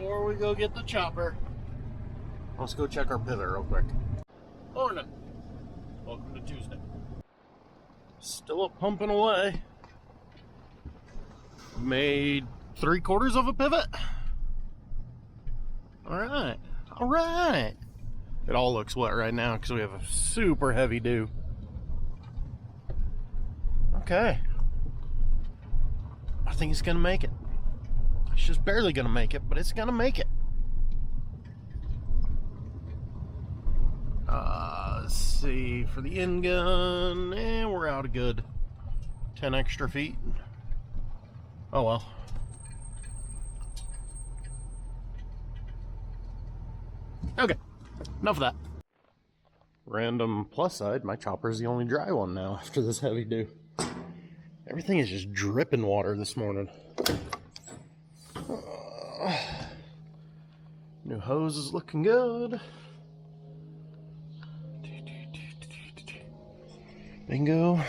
before we go get the chopper, let's go check our pivot real quick. Morning. Welcome to Tuesday. Still pumping away. Made 3/4 of a pivot. Alright. Alright. It all looks wet right now because we have a super heavy dew. Okay. I think it's gonna make it. It's just barely gonna make it, but it's gonna make it. Let's see, for the end gun, we're out a good 10 extra feet. Oh well. Okay, enough of that. Random plus side, my chopper's the only dry one now after this heavy dew. Everything is just dripping water this morning. New hose is looking good. Bingo.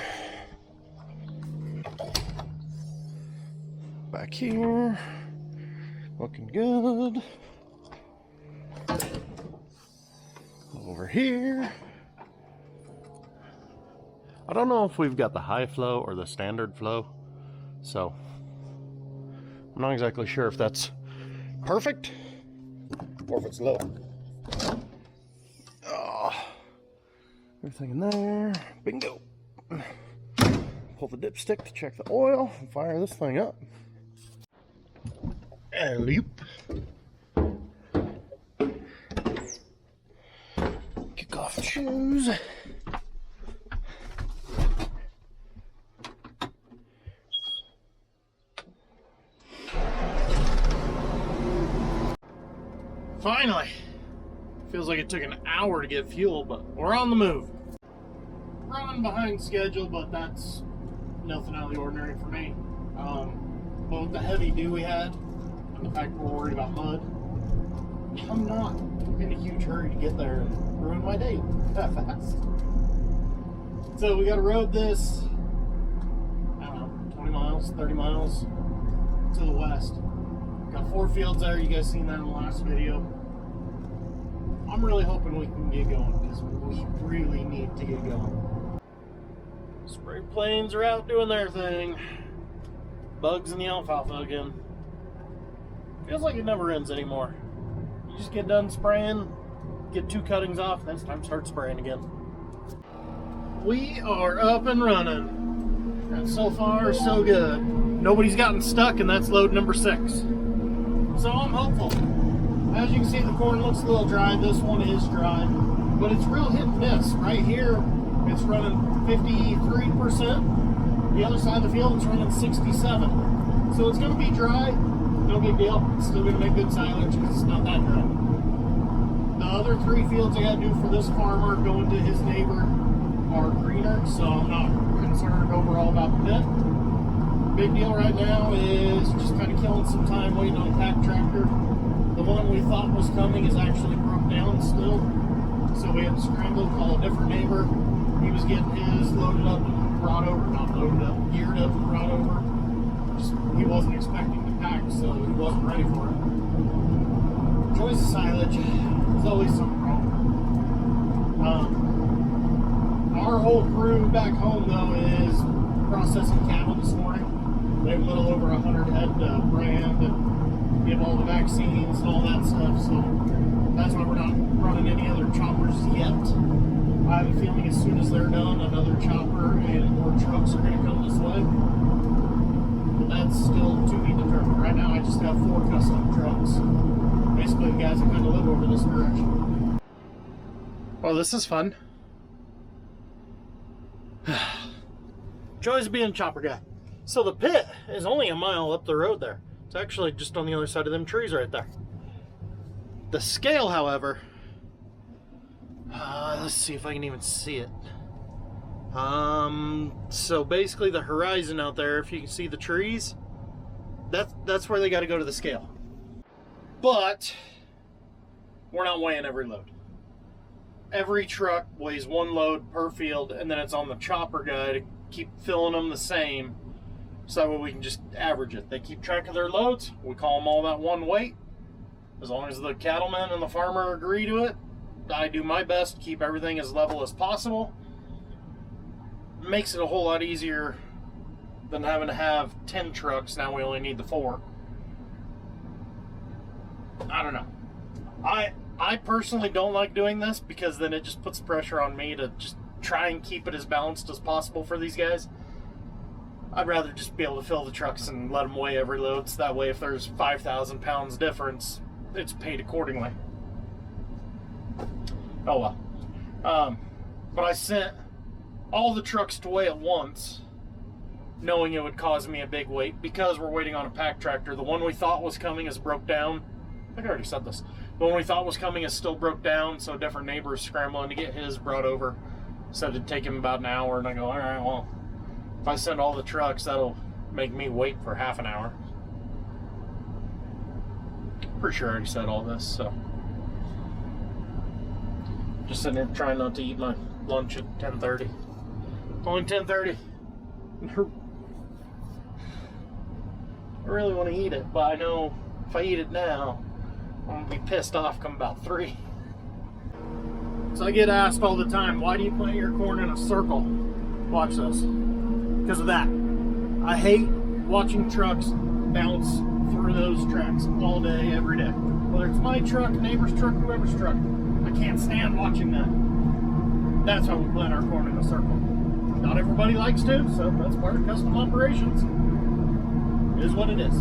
Back here. Looking good. Over here. I don't know if we've got the high flow or the standard flow, so I'm not exactly sure if that's perfect or if it's low. Oh, everything in there. Bingo. Pull the dipstick to check the oil and fire this thing up. And loop. Kick off the shoes. Finally! Feels like it took an hour to get fuel, but we're on the move. Running behind schedule, but that's nothing out of the ordinary for me. But with the heavy dew we had, and the fact we're worried about mud, I'm not in a huge hurry to get there and ruin my day that fast. So we gotta road this, I don't know, 20 miles, 30 miles to the west. Got 4 fields there, you guys seen that in the last video. I'm really hoping we can get going because we really need to get going. Spray planes are out doing their thing. Bugs in the alfalfa again. Feels like it never ends anymore. You just get done spraying, get 2 cuttings off, then it's time to start spraying again. We are up and running. And so far, so good. Nobody's gotten stuck, and that's load number 6. So I'm hopeful. As you can see, the corn looks a little dry. This one is dry, but it's real hit and miss. Right here, it's running 53%. The other side of the field, it's running 67%. So it's going to be dry. No big deal. It's still going to make good silage because it's not that dry. The other 3 fields I got to do for this farmer going to his neighbor are greener, so I'm not concerned overall about the pit. Big deal right now is just kind of killing some time waiting on a pack tractor. The one we thought was coming is actually broke down still, so we had to scramble, call a different neighbor. He was getting his loaded up and brought over, not loaded up, geared up and brought over. Just, he wasn't expecting to pack, so he wasn't ready for it. Choice of silage, there's always something wrong. Our whole crew back home though is processing cattle this morning. We have a little over 100 head brand and give all the vaccines and all that stuff, so that's why we're not running any other choppers yet. I have a feeling as soon as they're done, another chopper and more trucks are going to come this way. But that's still to be determined. Right now I just have 4 custom trucks. Basically the guys that kind of live over this direction. Well, this is fun. Joys of being a chopper guy. So the pit is only a mile up the road there. It's actually just on the other side of them trees right there. The scale, however, let's see if I can even see it. So basically the horizon out there, if you can see the trees, that's where they got to go to the scale. But we're not weighing every load. Every truck weighs 1 load per field, and then it's on the chopper guy to keep filling them the same, so that way we can just average it. They keep track of their loads. We call them all that one weight. As long as the cattleman and the farmer agree to it, I do my best to keep everything as level as possible. It makes it a whole lot easier than having to have 10 trucks. Now we only need the 4. I don't know. I personally don't like doing this because then it just puts pressure on me to just try and keep it as balanced as possible for these guys. I'd rather just be able to fill the trucks and let them weigh every load, so that way if there's 5,000 pounds difference, it's paid accordingly. Oh well. But I sent all the trucks to weigh at once, knowing it would cause me a big wait because we're waiting on a pack tractor. The one we thought was coming is broke down. I think I already said this. The one we thought was coming is still broke down, so different neighbors scrambling to get his brought over. Said it'd take him about an hour, and I go, all right, well, if I send all the trucks, that'll make me wait for half an hour. Pretty sure I already said all this, so. Just sitting here trying not to eat my lunch at 10:30. It's only 10:30. I really want to eat it, but I know if I eat it now, I'm going to be pissed off come about 3. So I get asked all the time, why do you plant your corn in a circle? Watch this. Because of that. I hate watching trucks bounce through those tracks all day, every day. Whether it's my truck, neighbor's truck, whoever's truck. I can't stand watching that. That's why we plant our corn in a circle. Not everybody likes to, so that's part of custom operations. It is what it is.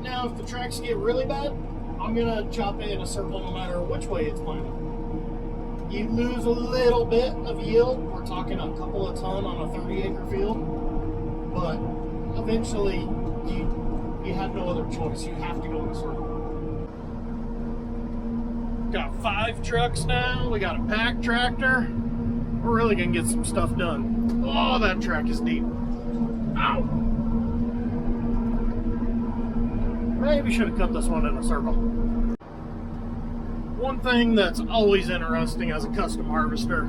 Now, if the tracks get really bad, I'm gonna chop it in a circle no matter which way it's planted. You lose a little bit of yield. We're talking a couple of ton on a 30-acre field, but eventually you have no other choice. You have to go in a circle. Got 5 trucks now. We got a pack tractor. We're really gonna get some stuff done. Oh, that track is deep. Ow! Maybe should have cut this one in a circle. One thing that's always interesting as a custom harvester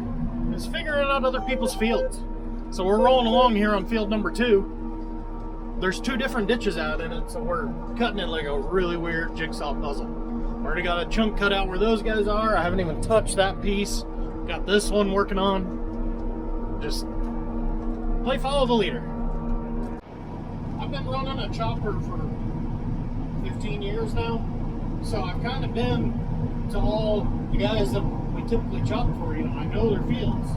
is figuring out other people's fields. So we're rolling along here on field number 2. There's 2 different ditches out in it, so we're cutting it like a really weird jigsaw puzzle. Already got a chunk cut out where those guys are. I haven't even touched that piece. Got this one working on. Just play follow the leader. I've been running a chopper for 15 years now, so I've kind of been to all the guys that we typically chop for. I know their fields.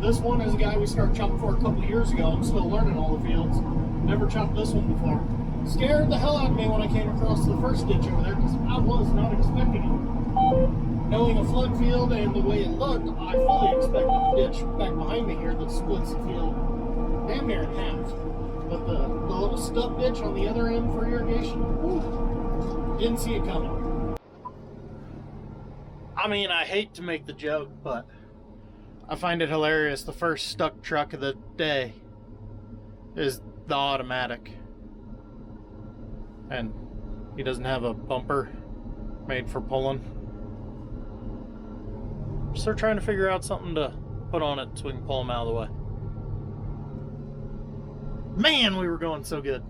This one is a guy we started chopping for a couple of years ago. I'm still learning all the fields. Never chopped this one before. Scared the hell out of me when I came across the first ditch over there because I was not expecting it. Knowing a flood field and the way it looked, I fully expected the ditch back behind me here that splits the field damn near in half. But the little stub ditch on the other end for irrigation, whew, didn't see it coming. I mean, I hate to make the joke, but I find it hilarious. The first stuck truck of the day is the automatic. And he doesn't have a bumper made for pulling. So we're trying to figure out something to put on it so we can pull them out of the way. Man, we were going so good.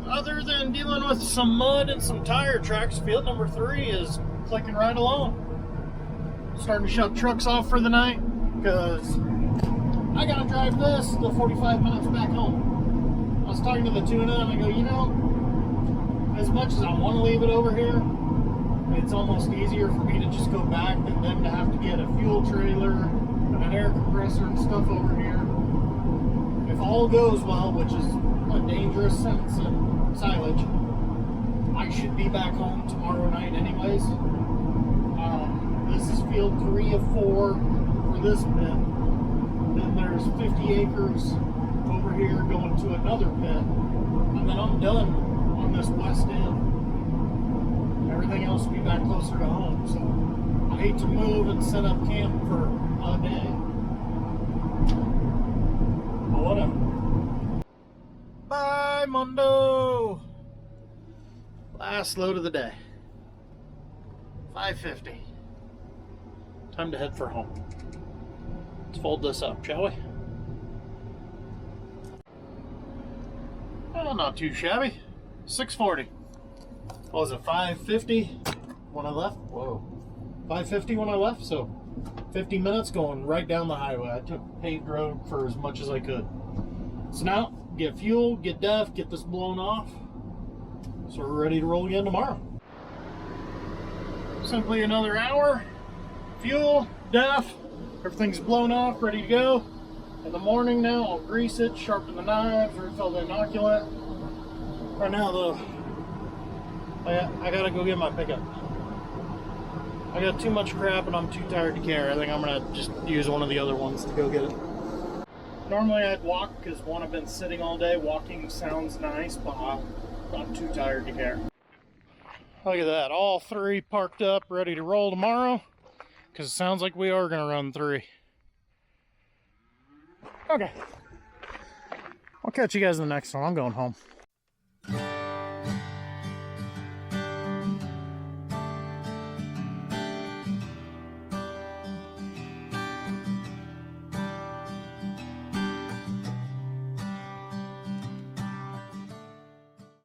Other than dealing with some mud and some tire tracks, field number 3 is clicking right along. Starting to shut trucks off for the night because I gotta drive this the 45 minutes back home. I was talking to the tuna and I go, you know, as much as I want to leave it over here, it's almost easier for me to just go back than them to have to get a fuel trailer and an air compressor and stuff over here. If all goes well, which is a dangerous sentence in silage, I should be back home tomorrow night anyways. This is field 3 of 4 for this pit. Then there's 50 acres over here going to another pit. And then I'm done on this west end. Everything else will be back closer to home. So I hate to move and set up camp for a day. But whatever. Bye, Mundo! Last load of the day. 5:50. Time to head for home. Let's fold this up, shall we? Well, not too shabby. 6:40. what was it, 5:50 when I left? Whoa. 5:50 when I left, so 50 minutes going right down the highway. I took paved road for as much as I could. So now, get fuel, get DEF, get this blown off. So we're ready to roll again tomorrow. Simply another hour. Fuel, DEF, everything's blown off, ready to go. In the morning now, I'll grease it, sharpen the knives, refill the inoculant. Right now, though, I gotta go get my pickup. I got too much crap and I'm too tired to care. I think I'm gonna just use one of the other ones to go get it. Normally I'd walk because one, I've been sitting all day. Walking sounds nice, but I'm too tired to care. Look at that, all three parked up, ready to roll tomorrow. Because it sounds like we are gonna run 3. Okay. I'll catch you guys in the next one. I'm going home.